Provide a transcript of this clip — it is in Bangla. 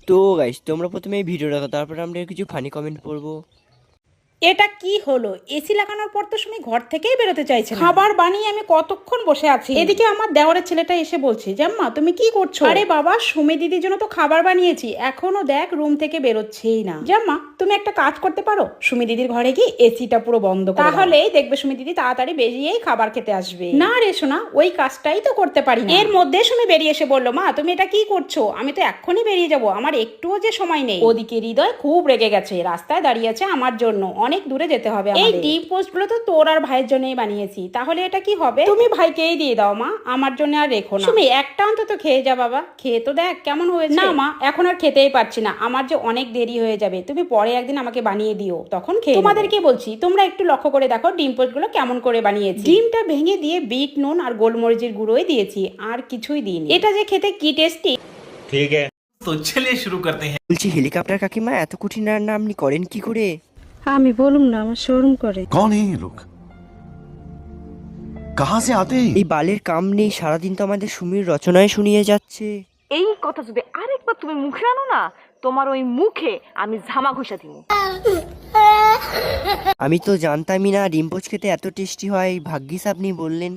তো গাইস, তোমরা প্রথমে এই ভিডিও দেখো, তারপরে আমরা কিছু ফানি কমেন্ট পড়বো। এটা কি হলো? এসি লাগানোর পর তো সুমি ঘর থেকেই বেরোতে চাইছে না। খাবার বানিয়ে আমি কতক্ষণ বসে আছি, এদিকে আমার দেওরের ছেলেটা এসে বলছে, জাম্মা তুমি কি করছো? আরে বাবা, সুমি দিদির জন্য তো খাবার বানিয়েছি, এখনো দেখ রুম থেকে বেরোচ্ছেই না। জাম্মা তুমি একটা কাজ করতে পারো, সুমি দিদির ঘরে গিয়ে এসিটা পুরো বন্ধ করে দাও, তাহলেই দেখবে সুমি দিদি তাড়াতাড়ি বেরিয়েই খাবার খেতে আসবে। না রে সোনা, ওই কাজটাই তো করতে পারি না। এর মধ্যে সুমি বেরিয়ে এসে বললো, মা তুমি এটা কি করছো? আমি তো এক্ষুনি বেরিয়ে যাবো, আমার একটুও যে সময় নেই। ওদিকে হৃদয় খুব রেগে গেছে, রাস্তায় দাঁড়িয়ে আছে আমার জন্য, অনেক দূরে যেতে হবে। এই ডিপ পোস্ট গুলো তো তোর আর ভাইয়ের জন্যই বানিয়েছি, তাহলে এটা কি হবে? তুমি ভাইকেই দিয়ে দাও মা, আমার জন্য আর রেখো না। তুমি একটা অন্তত খেয়ে যা বাবা, খেয়ে তো দেখ কেমন হয়েছে। না মা, এখন আর খেতেই পারছি না, আমার যে অনেক দেরি হয়ে যাবে, তুমি পরে একদিন আমাকে বানিয়ে দিও, তখন খেয়ে। তোমাদেরকে বলছি তোমরা একটু লক্ষ্য করে দেখো ডিম পোস্ট গুলো কেমন করে বানিয়েছি। ডিমটা ভেঙে দিয়ে বিট নুন আর গোলমরিচের গুঁড়োই দিয়েছি, আর কিছুই দিইনি। এটা যে খেতে কি টেস্টি। ठीक है तो चलिए शुरू करते हैं। বলছি, হেলিকপ্টার কাকিমা এত কঠিন রান্না আপনি করেন কি করে? আমি বলুম না, আমার শোরুম করে। कौन है ये लोग? कहाँ से आते हैं? এই বালের কাম নেই, সারাদিন তো আমাদের সুমির রচনায় শুনিয়ে যাচ্ছে। এই কথা যদি আরেকবার তুমি মুখে আনো না, তোমার ওই মুখে আমি ঝামা ঘষা দিব। আমি তো জানতামই না ডিম পোচ খেতে এত টেস্টি হয়, ভাগ্যিস আপনি বললেন।